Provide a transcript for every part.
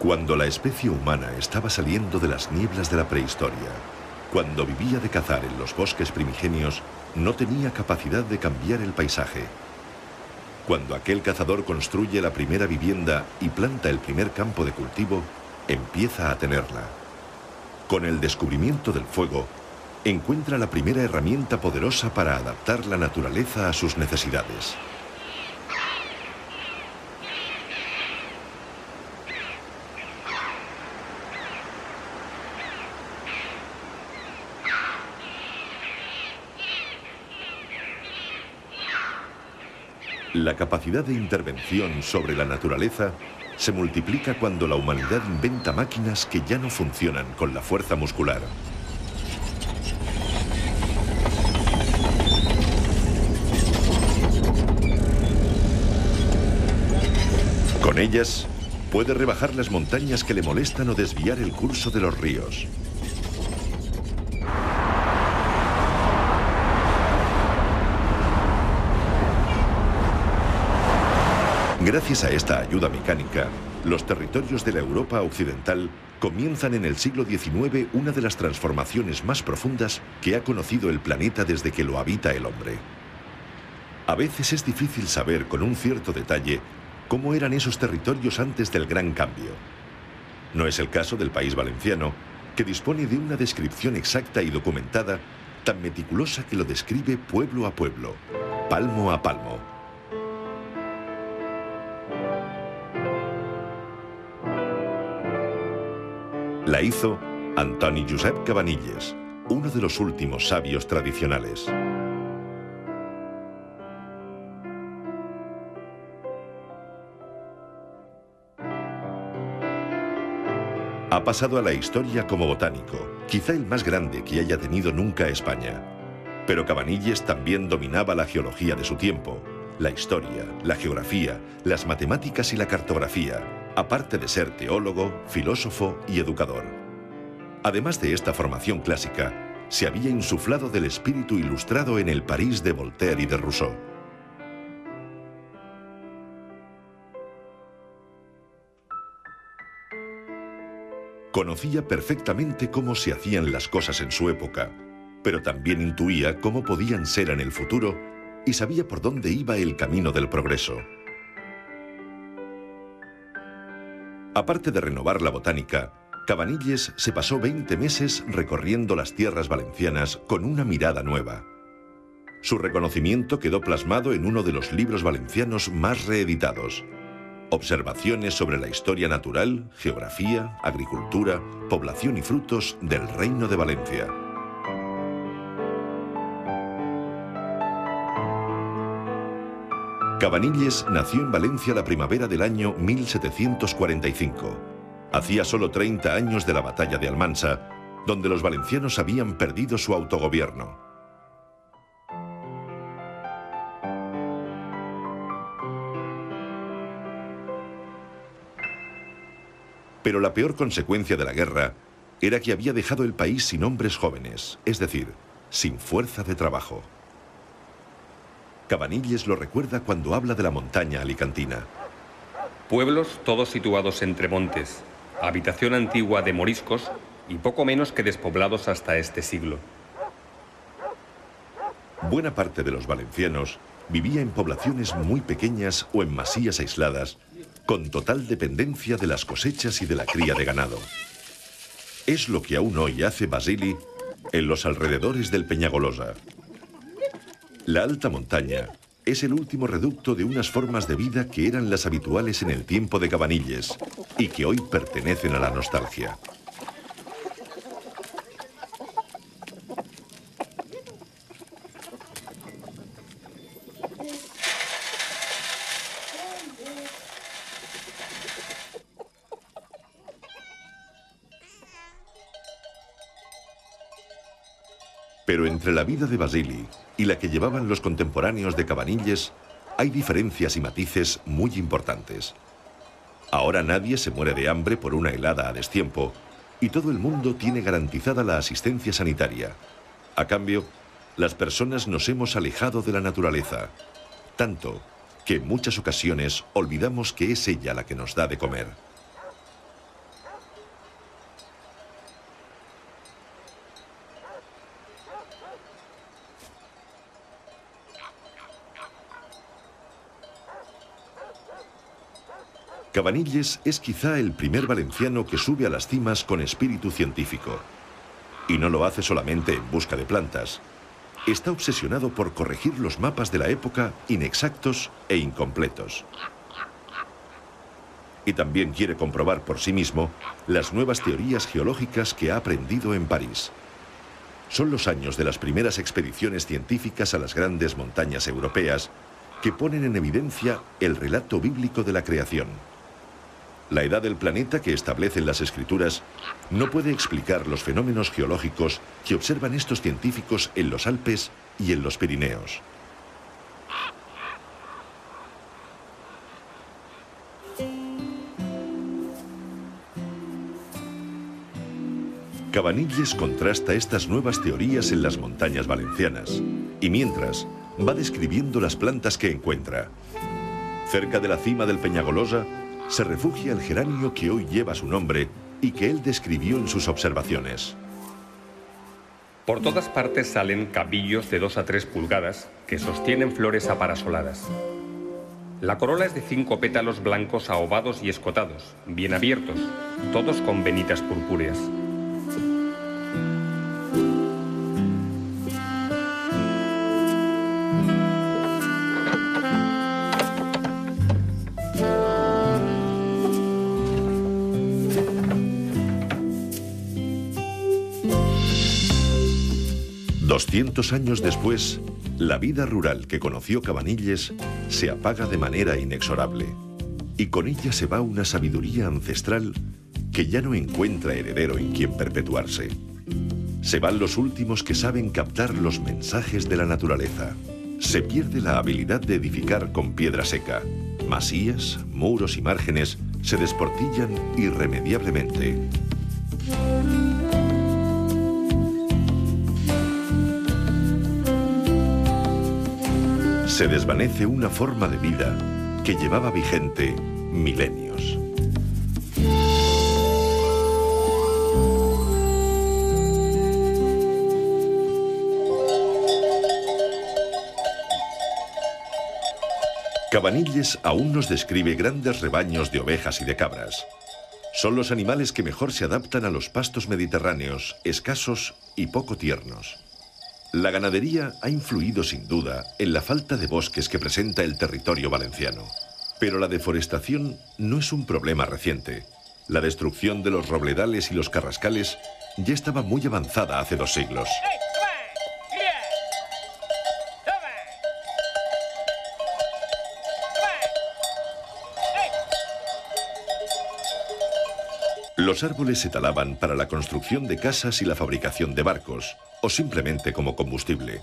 Cuando la especie humana estaba saliendo de las nieblas de la prehistoria, cuando vivía de cazar en los bosques primigenios, no tenía capacidad de cambiar el paisaje. Cuando aquel cazador construye la primera vivienda y planta el primer campo de cultivo, empieza a tenerla. Con el descubrimiento del fuego, encuentra la primera herramienta poderosa para adaptar la naturaleza a sus necesidades. La capacidad de intervención sobre la naturaleza se multiplica cuando la humanidad inventa máquinas que ya no funcionan con la fuerza muscular. Con ellas, puede rebajar las montañas que le molestan o desviar el curso de los ríos. Gracias a esta ayuda mecánica, los territorios de la Europa occidental comienzan en el siglo XIX una de las transformaciones más profundas que ha conocido el planeta desde que lo habita el hombre. A veces es difícil saber con un cierto detalle cómo eran esos territorios antes del Gran Cambio. No es el caso del País Valenciano, que dispone de una descripción exacta y documentada, tan meticulosa que lo describe pueblo a pueblo, palmo a palmo. La hizo Antoni Josep Cabanilles, uno de los últimos sabios tradicionales. Ha pasado a la historia como botánico, quizá el más grande que haya tenido nunca España. Pero Cabanilles también dominaba la geología de su tiempo, la historia, la geografía, las matemáticas y la cartografía, aparte de ser teólogo, filósofo y educador. Además de esta formación clásica, se había insuflado del espíritu ilustrado en el París de Voltaire y de Rousseau. Conocía perfectamente cómo se hacían las cosas en su época, pero también intuía cómo podían ser en el futuro y sabía por dónde iba el camino del progreso. Aparte de renovar la botánica, Cabanilles se pasó 20 meses recorriendo las tierras valencianas con una mirada nueva. Su reconocimiento quedó plasmado en uno de los libros valencianos más reeditados: Observaciones sobre la historia natural, geografía, agricultura, población y frutos del Reino de Valencia. Cabanilles nació en Valencia la primavera del año 1745. Hacía solo 30 años de la batalla de Almansa, donde los valencianos habían perdido su autogobierno. Pero la peor consecuencia de la guerra era que había dejado el país sin hombres jóvenes, es decir, sin fuerza de trabajo. Cabanilles lo recuerda cuando habla de la montaña alicantina. Pueblos todos situados entre montes, habitación antigua de moriscos y poco menos que despoblados hasta este siglo. Buena parte de los valencianos vivía en poblaciones muy pequeñas o en masías aisladas, con total dependencia de las cosechas y de la cría de ganado. Es lo que aún hoy hace Basili en los alrededores del Peñagolosa. La alta montaña es el último reducto de unas formas de vida que eran las habituales en el tiempo de Cabanilles y que hoy pertenecen a la nostalgia. Pero entre la vida de Basili y la que llevaban los contemporáneos de Cabanilles hay diferencias y matices muy importantes. Ahora nadie se muere de hambre por una helada a destiempo y todo el mundo tiene garantizada la asistencia sanitaria. A cambio, las personas nos hemos alejado de la naturaleza, tanto que en muchas ocasiones olvidamos que es ella la que nos da de comer. Cabanilles es quizá el primer valenciano que sube a las cimas con espíritu científico. Y no lo hace solamente en busca de plantas. Está obsesionado por corregir los mapas de la época inexactos e incompletos. Y también quiere comprobar por sí mismo las nuevas teorías geológicas que ha aprendido en París. Son los años de las primeras expediciones científicas a las grandes montañas europeas que ponen en evidencia el relato bíblico de la creación. La edad del planeta que establecen las escrituras no puede explicar los fenómenos geológicos que observan estos científicos en los Alpes y en los Pirineos. Cabanilles contrasta estas nuevas teorías en las montañas valencianas y mientras va describiendo las plantas que encuentra. Cerca de la cima del Peñagolosa se refugia el geranio que hoy lleva su nombre y que él describió en sus observaciones. Por todas partes salen cabillos de 2 a 3 pulgadas que sostienen flores aparasoladas. La corola es de 5 pétalos blancos aovados y escotados, bien abiertos, todos con venitas purpúreas. Cientos años después, la vida rural que conoció Cabanilles se apaga de manera inexorable y con ella se va una sabiduría ancestral que ya no encuentra heredero en quien perpetuarse. Se van los últimos que saben captar los mensajes de la naturaleza. Se pierde la habilidad de edificar con piedra seca. Masías, muros y márgenes se desportillan irremediablemente. Se desvanece una forma de vida que llevaba vigente milenios. Cabanilles aún nos describe grandes rebaños de ovejas y de cabras. Son los animales que mejor se adaptan a los pastos mediterráneos, escasos y poco tiernos. La ganadería ha influido sin duda en la falta de bosques que presenta el territorio valenciano. Pero la deforestación no es un problema reciente. La destrucción de los robledales y los carrascales ya estaba muy avanzada hace 2 siglos. Los árboles se talaban para la construcción de casas y la fabricación de barcos, o simplemente como combustible.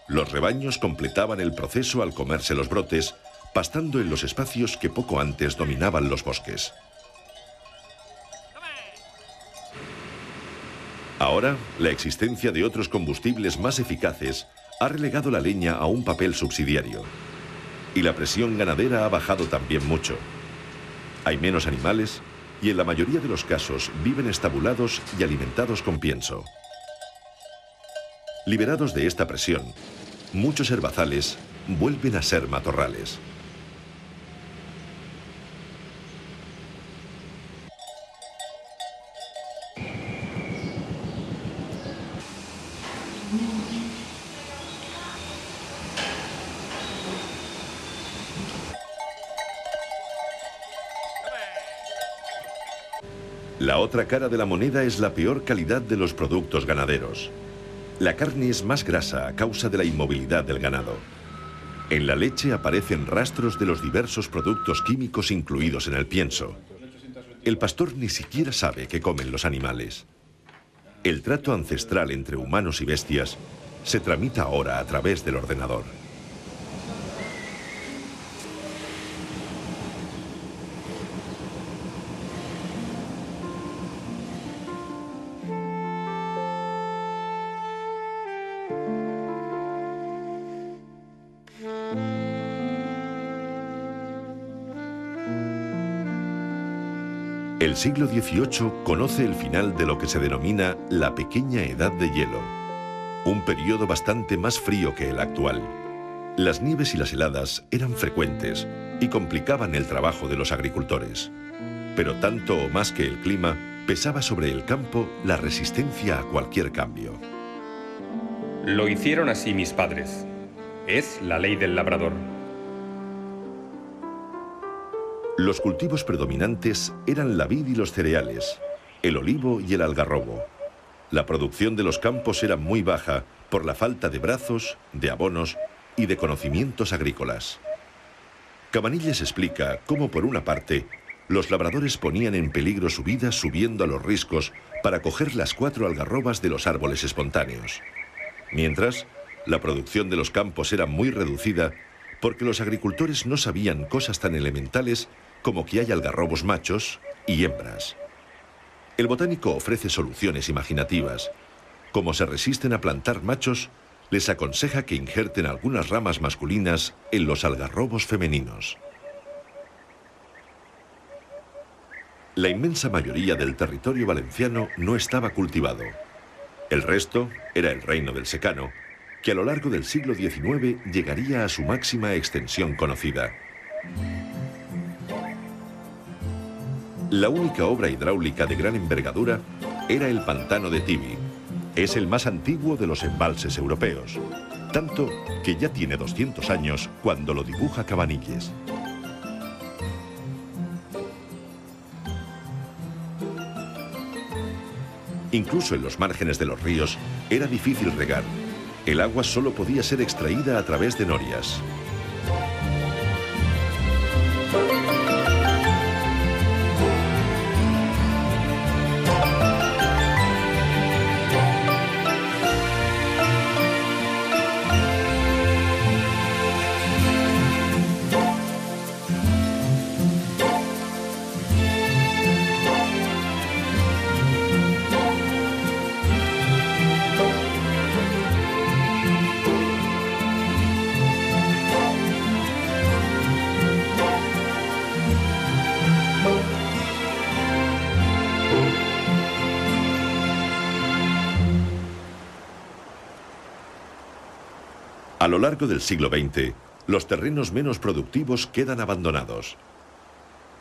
Los rebaños completaban el proceso al comerse los brotes, pastando en los espacios que poco antes dominaban los bosques. Ahora, la existencia de otros combustibles más eficaces ha relegado la leña a un papel subsidiario. Y la presión ganadera ha bajado también mucho. Hay menos animales y en la mayoría de los casos viven estabulados y alimentados con pienso. Liberados de esta presión, muchos herbazales vuelven a ser matorrales. La otra cara de la moneda es la peor calidad de los productos ganaderos. La carne es más grasa a causa de la inmovilidad del ganado. En la leche aparecen rastros de los diversos productos químicos incluidos en el pienso. El pastor ni siquiera sabe qué comen los animales. El trato ancestral entre humanos y bestias se tramita ahora a través del ordenador. El siglo XVIII conoce el final de lo que se denomina la Pequeña Edad de Hielo, un periodo bastante más frío que el actual. Las nieves y las heladas eran frecuentes, y complicaban el trabajo de los agricultores. Pero tanto o más que el clima, pesaba sobre el campo la resistencia a cualquier cambio. Lo hicieron así mis padres. Es la ley del labrador. Los cultivos predominantes eran la vid y los cereales, el olivo y el algarrobo. La producción de los campos era muy baja por la falta de brazos, de abonos y de conocimientos agrícolas. Cabanilles explica cómo, por una parte, los labradores ponían en peligro su vida subiendo a los riscos para coger las 4 algarrobas de los árboles espontáneos. Mientras, la producción de los campos era muy reducida porque los agricultores no sabían cosas tan elementales como que hay algarrobos machos y hembras. El botánico ofrece soluciones imaginativas. Como se resisten a plantar machos, les aconseja que injerten algunas ramas masculinas en los algarrobos femeninos. La inmensa mayoría del territorio valenciano no estaba cultivado. El resto era el reino del secano, que a lo largo del siglo XIX llegaría a su máxima extensión conocida. La única obra hidráulica de gran envergadura era el pantano de Tibi. Es el más antiguo de los embalses europeos, tanto que ya tiene 200 años cuando lo dibuja Cabanilles. Incluso en los márgenes de los ríos era difícil regar. El agua solo podía ser extraída a través de norias. A lo largo del siglo XX, los terrenos menos productivos quedan abandonados.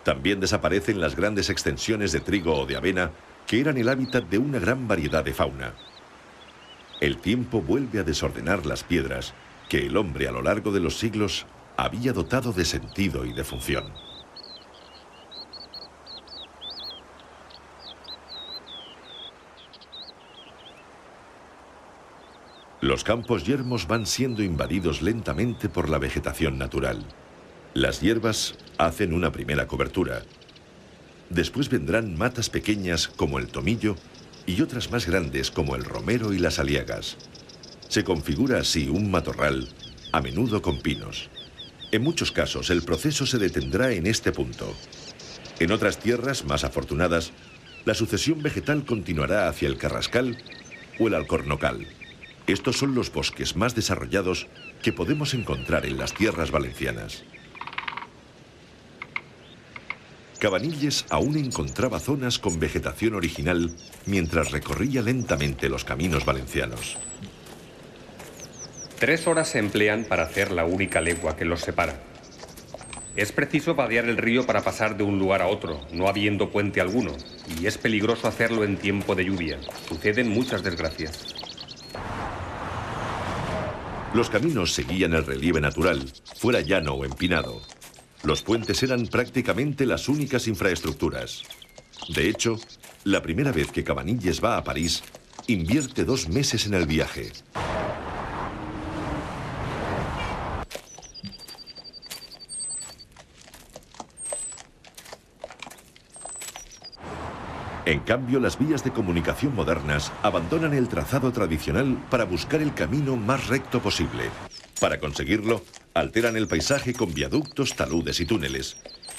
También desaparecen las grandes extensiones de trigo o de avena, que eran el hábitat de una gran variedad de fauna. El tiempo vuelve a desordenar las piedras, que el hombre a lo largo de los siglos había dotado de sentido y de función. Los campos yermos van siendo invadidos lentamente por la vegetación natural. Las hierbas hacen una primera cobertura. Después vendrán matas pequeñas como el tomillo y otras más grandes como el romero y las aliagas. Se configura así un matorral, a menudo con pinos. En muchos casos el proceso se detendrá en este punto. En otras tierras más afortunadas, la sucesión vegetal continuará hacia el carrascal o el alcornocal. Estos son los bosques más desarrollados que podemos encontrar en las tierras valencianas. Cabanilles aún encontraba zonas con vegetación original mientras recorría lentamente los caminos valencianos. 3 horas se emplean para hacer la única legua que los separa. Es preciso vadear el río para pasar de un lugar a otro, no habiendo puente alguno, y es peligroso hacerlo en tiempo de lluvia. Suceden muchas desgracias. Los caminos seguían el relieve natural, fuera llano o empinado. Los puentes eran prácticamente las únicas infraestructuras. De hecho, la primera vez que Cabanilles va a París, invierte 2 meses en el viaje. En cambio, las vías de comunicación modernas abandonan el trazado tradicional para buscar el camino más recto posible. Para conseguirlo, alteran el paisaje con viaductos, taludes y túneles.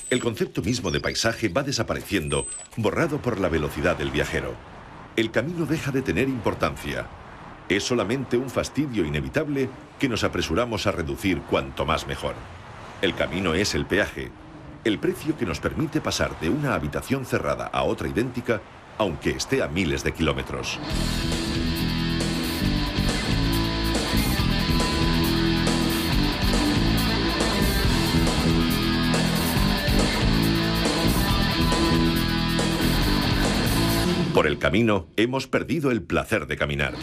El concepto mismo de paisaje va desapareciendo, borrado por la velocidad del viajero. El camino deja de tener importancia. Es solamente un fastidio inevitable que nos apresuramos a reducir cuanto más mejor. El camino es el peaje. El precio que nos permite pasar de una habitación cerrada a otra idéntica, aunque esté a miles de kilómetros. Por el camino, hemos perdido el placer de caminar.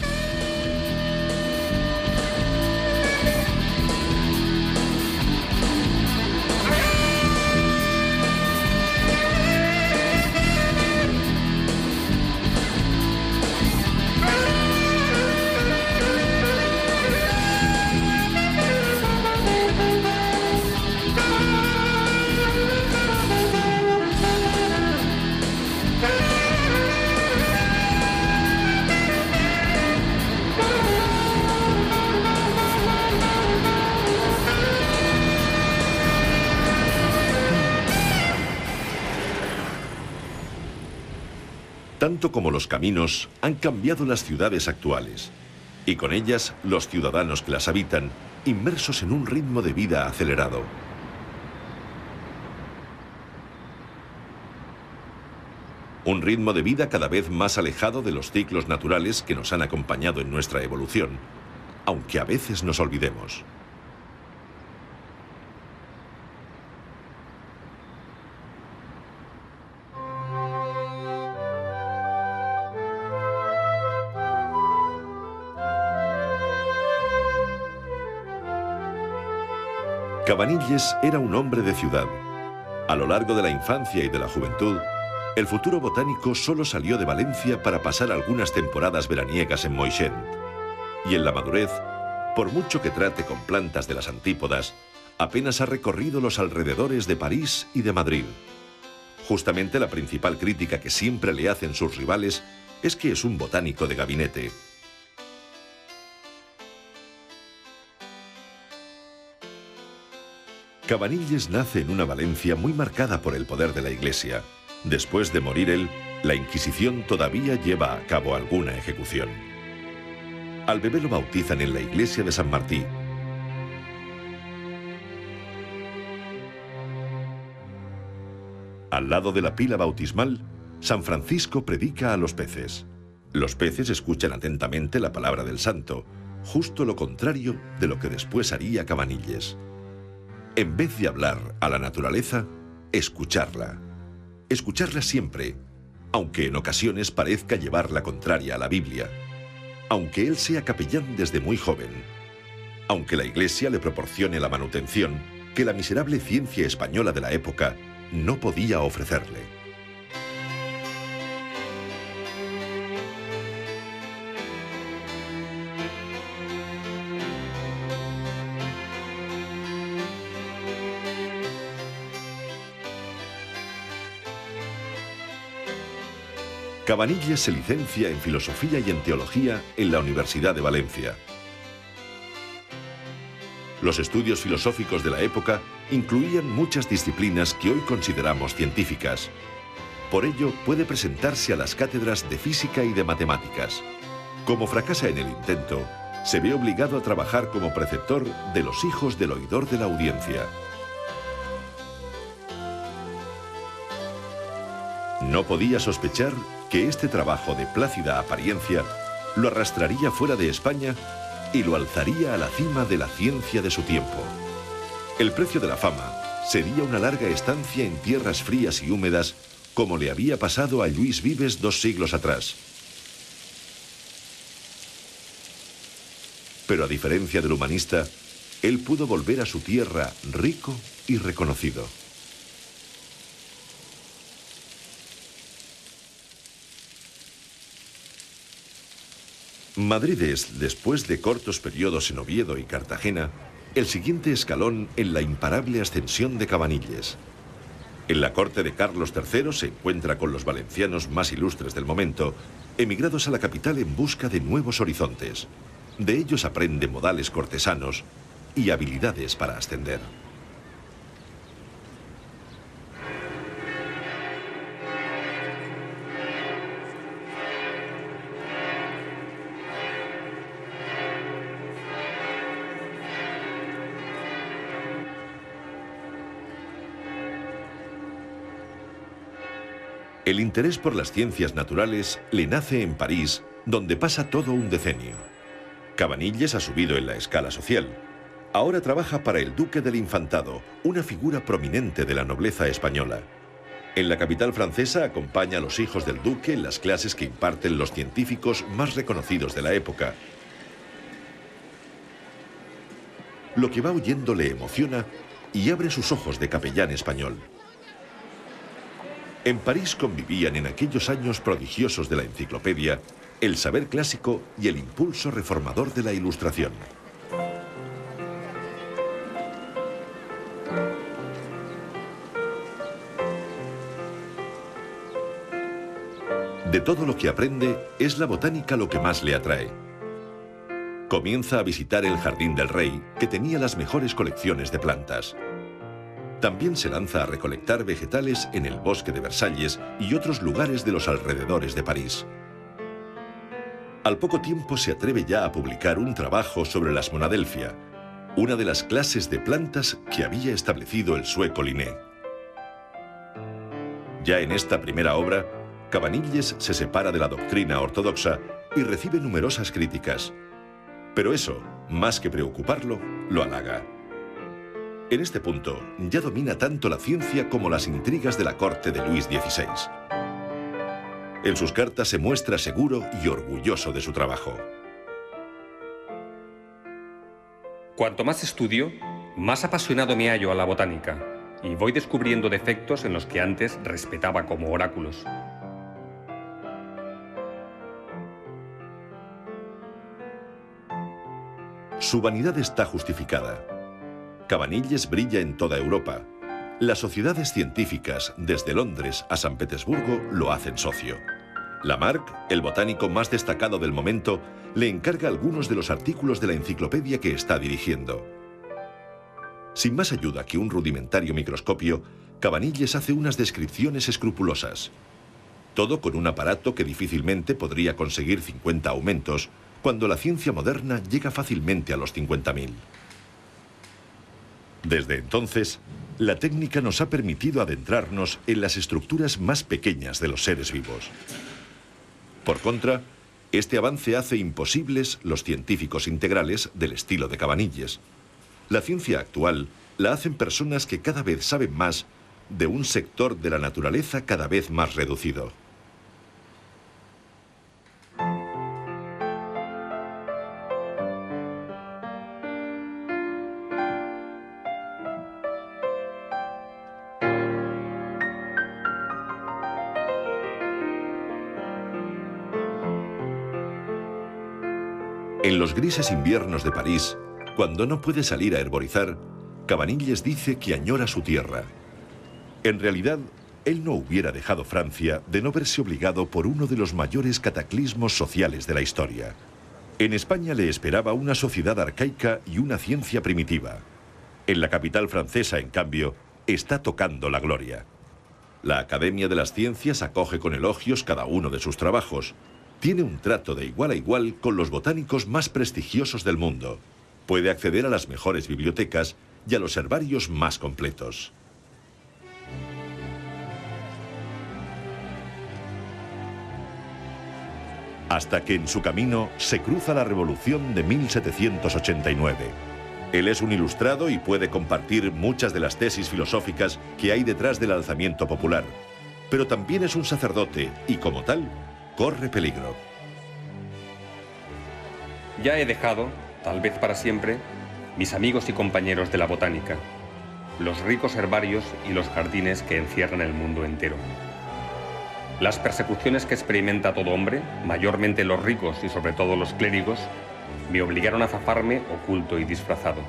Tanto como los caminos, han cambiado las ciudades actuales, y con ellas los ciudadanos que las habitan, inmersos en un ritmo de vida acelerado. Un ritmo de vida cada vez más alejado de los ciclos naturales que nos han acompañado en nuestra evolución, aunque a veces nos olvidemos. Cabanilles era un hombre de ciudad. A lo largo de la infancia y de la juventud, el futuro botánico solo salió de Valencia para pasar algunas temporadas veraniegas en Moixent. Y en la madurez, por mucho que trate con plantas de las antípodas, apenas ha recorrido los alrededores de París y de Madrid. Justamente la principal crítica que siempre le hacen sus rivales es que es un botánico de gabinete. Cabanilles nace en una Valencia muy marcada por el poder de la Iglesia. Después de morir él, la Inquisición todavía lleva a cabo alguna ejecución. Al bebé lo bautizan en la iglesia de San Martí. Al lado de la pila bautismal, San Francisco predica a los peces. Los peces escuchan atentamente la palabra del santo, justo lo contrario de lo que después haría Cabanilles. En vez de hablar a la naturaleza, escucharla. Escucharla siempre, aunque en ocasiones parezca llevar la contraria a la Biblia. Aunque él sea capellán desde muy joven. Aunque la Iglesia le proporcione la manutención que la miserable ciencia española de la época no podía ofrecerle. Cabanilles se licencia en Filosofía y en Teología en la Universidad de Valencia. Los estudios filosóficos de la época incluían muchas disciplinas que hoy consideramos científicas. Por ello, puede presentarse a las cátedras de Física y de Matemáticas. Como fracasa en el intento, se ve obligado a trabajar como preceptor de los hijos del oidor de la audiencia. No podía sospechar que este trabajo de plácida apariencia lo arrastraría fuera de España y lo alzaría a la cima de la ciencia de su tiempo. El precio de la fama sería una larga estancia en tierras frías y húmedas, como le había pasado a Lluís Vives 2 siglos atrás. Pero a diferencia del humanista, él pudo volver a su tierra rico y reconocido. Madrid es, después de cortos periodos en Oviedo y Cartagena, el siguiente escalón en la imparable ascensión de Cabanilles. En la corte de Carlos III se encuentra con los valencianos más ilustres del momento, emigrados a la capital en busca de nuevos horizontes. De ellos aprende modales cortesanos y habilidades para ascender. El interés por las ciencias naturales le nace en París, donde pasa todo un decenio. Cabanilles ha subido en la escala social. Ahora trabaja para el duque del Infantado, una figura prominente de la nobleza española. En la capital francesa acompaña a los hijos del duque en las clases que imparten los científicos más reconocidos de la época. Lo que va oyendo le emociona y abre sus ojos de capellán español. En París convivían en aquellos años prodigiosos de la enciclopedia el saber clásico y el impulso reformador de la Ilustración. De todo lo que aprende, es la botánica lo que más le atrae. Comienza a visitar el Jardín del Rey, que tenía las mejores colecciones de plantas. También se lanza a recolectar vegetales en el Bosque de Versalles y otros lugares de los alrededores de París. Al poco tiempo se atreve ya a publicar un trabajo sobre las Monadelphia, una de las clases de plantas que había establecido el sueco Linné. Ya en esta primera obra, Cabanilles se separa de la doctrina ortodoxa y recibe numerosas críticas. Pero eso, más que preocuparlo, lo halaga. En este punto, ya domina tanto la ciencia como las intrigas de la corte de Luis XVI. En sus cartas se muestra seguro y orgulloso de su trabajo. Cuanto más estudio, más apasionado me hallo a la botánica y voy descubriendo defectos en los que antes respetaba como oráculos. Su vanidad está justificada. Cabanilles brilla en toda Europa. Las sociedades científicas, desde Londres a San Petersburgo, lo hacen socio. Lamarck, el botánico más destacado del momento, le encarga algunos de los artículos de la enciclopedia que está dirigiendo. Sin más ayuda que un rudimentario microscopio, Cabanilles hace unas descripciones escrupulosas. Todo con un aparato que difícilmente podría conseguir 50 aumentos, cuando la ciencia moderna llega fácilmente a los 50.000. Desde entonces, la técnica nos ha permitido adentrarnos en las estructuras más pequeñas de los seres vivos. Por contra, este avance hace imposibles los científicos integrales del estilo de Cabanilles. La ciencia actual la hacen personas que cada vez saben más de un sector de la naturaleza cada vez más reducido. En los grises inviernos de París, cuando no puede salir a herborizar, Cabanilles dice que añora su tierra. En realidad, él no hubiera dejado Francia de no verse obligado por uno de los mayores cataclismos sociales de la historia. En España le esperaba una sociedad arcaica y una ciencia primitiva. En la capital francesa, en cambio, está tocando la gloria. La Academia de las Ciencias acoge con elogios cada uno de sus trabajos. Tiene un trato de igual a igual con los botánicos más prestigiosos del mundo. Puede acceder a las mejores bibliotecas y a los herbarios más completos. Hasta que en su camino se cruza la Revolución de 1789. Él es un ilustrado y puede compartir muchas de las tesis filosóficas que hay detrás del alzamiento popular. Pero también es un sacerdote y, como tal, corre peligro. Ya he dejado, tal vez para siempre, mis amigos y compañeros de la botánica, los ricos herbarios y los jardines que encierran el mundo entero. Las persecuciones que experimenta todo hombre, mayormente los ricos y sobre todo los clérigos, me obligaron a zafarme oculto y disfrazado.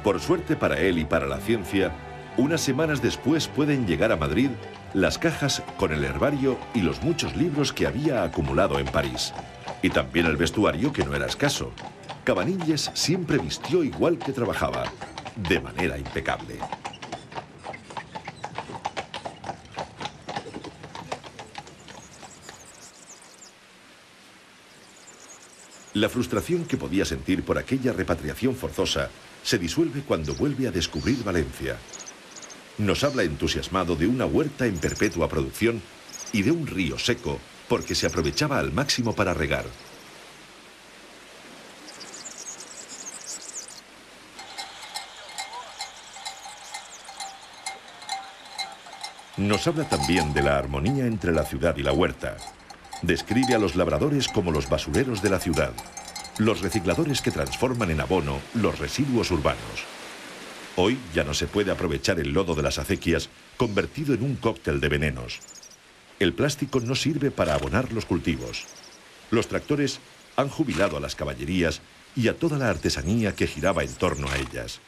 Por suerte para él y para la ciencia, unas semanas después pueden llegar a Madrid las cajas con el herbario y los muchos libros que había acumulado en París. Y también el vestuario, que no era escaso. Cabanilles siempre vistió igual que trabajaba, de manera impecable. La frustración que podía sentir por aquella repatriación forzosa se disuelve cuando vuelve a descubrir Valencia. Nos habla entusiasmado de una huerta en perpetua producción y de un río seco porque se aprovechaba al máximo para regar. Nos habla también de la armonía entre la ciudad y la huerta. Describe a los labradores como los basureros de la ciudad, los recicladores que transforman en abono los residuos urbanos. Hoy ya no se puede aprovechar el lodo de las acequias convertido en un cóctel de venenos. El plástico no sirve para abonar los cultivos. Los tractores han jubilado a las caballerías y a toda la artesanía que giraba en torno a ellas.